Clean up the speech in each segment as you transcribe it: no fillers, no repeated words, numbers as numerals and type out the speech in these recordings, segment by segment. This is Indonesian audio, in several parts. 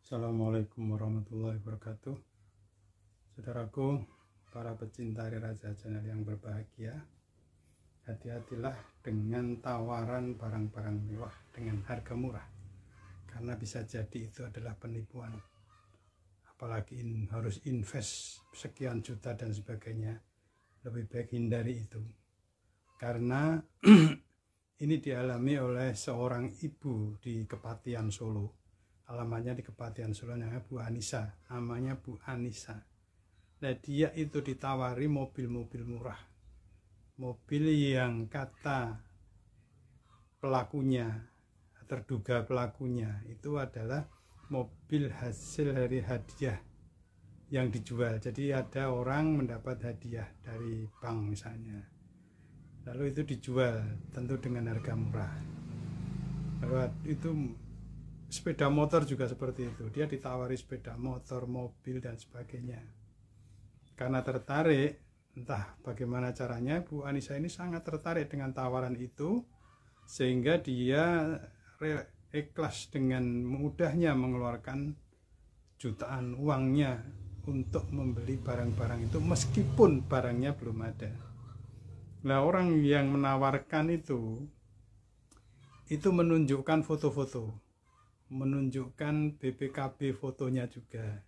Assalamualaikum warahmatullahi wabarakatuh. Saudaraku, para pecinta Hari Raja channel yang berbahagia, hati-hatilah dengan tawaran barang-barang mewah dengan harga murah, karena bisa jadi itu adalah penipuan. Apalagi harus invest sekian juta dan sebagainya. Lebih baik hindari itu, karena ini dialami oleh seorang ibu di Kepatihan Solo. Alamatnya di Kepatihan Solo, namanya Bu Anissa. Nah, dia itu ditawari mobil-mobil murah, mobil yang kata pelakunya, terduga pelakunya, itu adalah mobil hasil dari hadiah yang dijual. Jadi ada orang mendapat hadiah dari bank misalnya, lalu itu dijual tentu dengan harga murah. Lalu itu sepeda motor juga seperti itu, dia ditawari sepeda motor, mobil dan sebagainya. Karena tertarik, entah bagaimana caranya, Bu Anissa ini sangat tertarik dengan tawaran itu, sehingga dia ikhlas dengan mudahnya mengeluarkan jutaan uangnya untuk membeli barang-barang itu meskipun barangnya belum ada. Nah, orang yang menawarkan itu menunjukkan foto-foto, menunjukkan BPKB fotonya juga,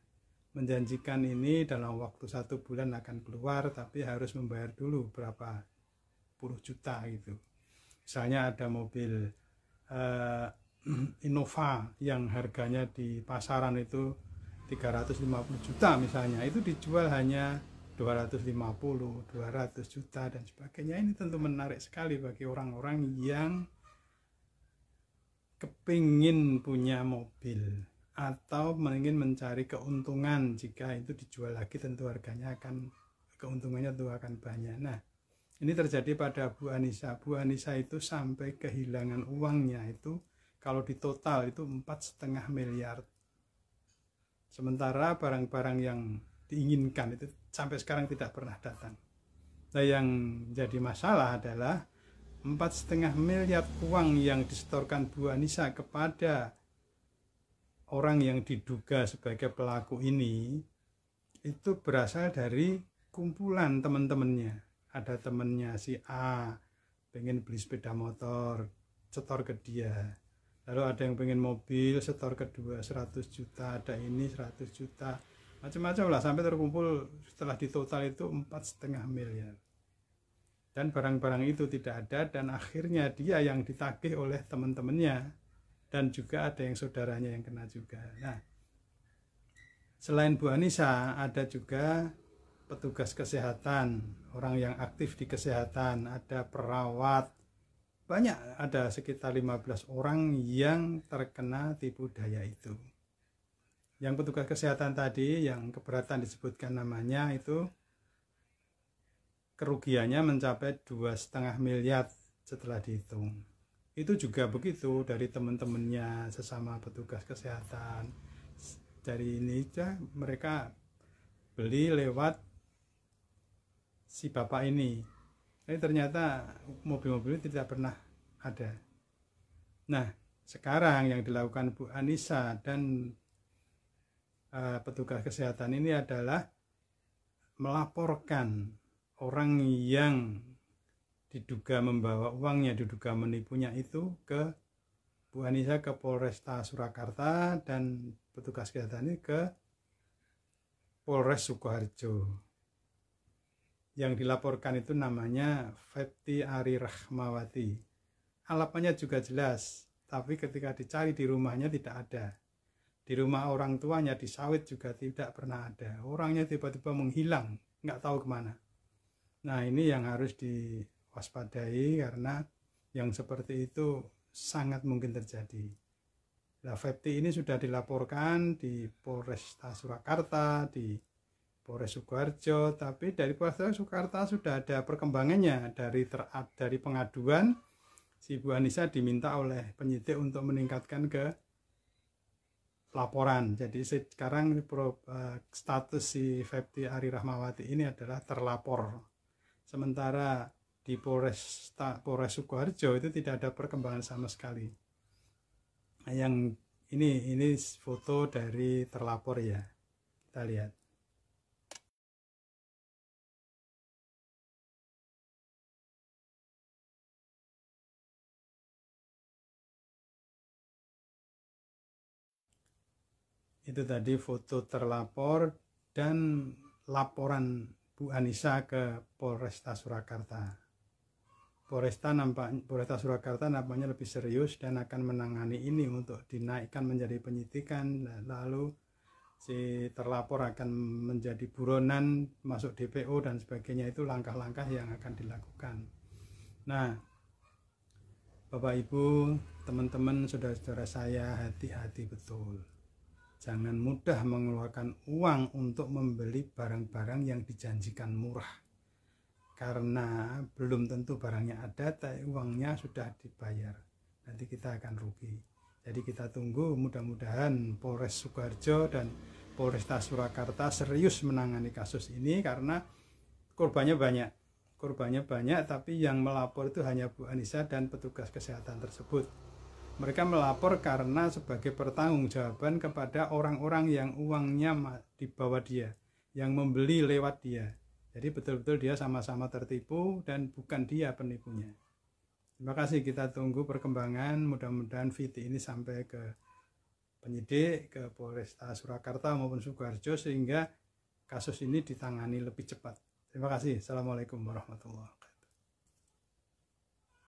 menjanjikan ini dalam waktu 1 bulan akan keluar, tapi harus membayar dulu berapa puluh juta gitu. Misalnya ada mobil Innova yang harganya di pasaran itu 350 juta misalnya, itu dijual hanya 250, 200 juta dan sebagainya. Ini tentu menarik sekali bagi orang-orang yang kepingin punya mobil atau ingin mencari keuntungan. Jika itu dijual lagi tentu harganya keuntungannya tentu akan banyak. Nah, ini terjadi pada Bu Anissa. Bu Anissa itu sampai kehilangan uangnya itu kalau ditotal itu 4,5 miliar. Sementara barang-barang yang diinginkan itu sampai sekarang tidak pernah datang. Nah, yang jadi masalah adalah 4,5 miliar uang yang disetorkan Bu Anissa kepada orang yang diduga sebagai pelaku ini, itu berasal dari kumpulan teman-temannya. Ada temannya si A pengen beli sepeda motor, setor ke dia. Lalu ada yang pengen mobil, setor kedua 100 juta, ada ini 100 juta, macam-macam lah, sampai terkumpul setelah ditotal itu 4,5 miliar. Dan barang-barang itu tidak ada, dan akhirnya dia yang ditagih oleh teman-temannya, dan juga ada yang saudaranya yang kena juga. Nah, selain Bu Anissa, ada juga petugas kesehatan, orang yang aktif di kesehatan, ada perawat, banyak, ada sekitar 15 orang yang terkena tipu daya itu. Yang petugas kesehatan tadi, yang keberatan disebutkan namanya, itu kerugiannya mencapai 2,5 miliar setelah dihitung. Itu juga begitu dari teman-temannya sesama petugas kesehatan. Dari ini aja mereka beli lewat si bapak ini. Tapi ternyata mobil-mobil itu tidak pernah ada. Nah, sekarang yang dilakukan Bu Anissa dan petugas kesehatan ini adalah melaporkan orang yang diduga membawa uangnya, diduga menipunya itu ke Bu Anissa, ke Polresta Surakarta, dan petugas kesehatan ini ke Polres Sukoharjo. Yang dilaporkan itu namanya Fepti Ari Rahmawati. Alamatnya juga jelas, tapi ketika dicari di rumahnya tidak ada. Di rumah orang tuanya di Sawit juga tidak pernah ada. Orangnya tiba-tiba menghilang, nggak tahu kemana. Nah, ini yang harus diwaspadai, karena yang seperti itu sangat mungkin terjadi. Nah, Fepti ini sudah dilaporkan di Polresta Surakarta, di Polres Sukoharjo, tapi dari Polres Surakarta sudah ada perkembangannya. Dari pengaduan, si Bu Anissa diminta oleh penyidik untuk meningkatkan ke laporan. Jadi sekarang status si Fepti Ari Rahmawati ini adalah terlapor. Sementara di Polres Sukoharjo itu tidak ada perkembangan sama sekali. Yang Ini foto dari terlapor ya. Kita lihat. Itu tadi foto terlapor dan laporan Bu Anissa ke Polresta Surakarta. Polresta Surakarta nampaknya lebih serius dan akan menangani ini untuk dinaikkan menjadi penyidikan, lalu si terlapor akan menjadi buronan, masuk DPO dan sebagainya. Itu langkah-langkah yang akan dilakukan. Nah, Bapak Ibu, teman-teman, saudara-saudara saya, hati-hati betul. Jangan mudah mengeluarkan uang untuk membeli barang-barang yang dijanjikan murah, karena belum tentu barangnya ada, tapi uangnya sudah dibayar. Nanti kita akan rugi. Jadi kita tunggu, mudah-mudahan Polres Sukoharjo dan Polresta Surakarta serius menangani kasus ini, karena korbannya banyak, tapi yang melapor itu hanya Bu Anissa dan petugas kesehatan tersebut. Mereka melapor karena sebagai pertanggungjawaban kepada orang-orang yang uangnya dibawa dia, yang membeli lewat dia. Jadi betul-betul dia sama-sama tertipu dan bukan dia penipunya. Terima kasih, kita tunggu perkembangan. Mudah-mudahan video ini sampai ke penyidik, ke Polresta Surakarta maupun Sukoharjo, sehingga kasus ini ditangani lebih cepat. Terima kasih. Assalamualaikum warahmatullahi wabarakatuh.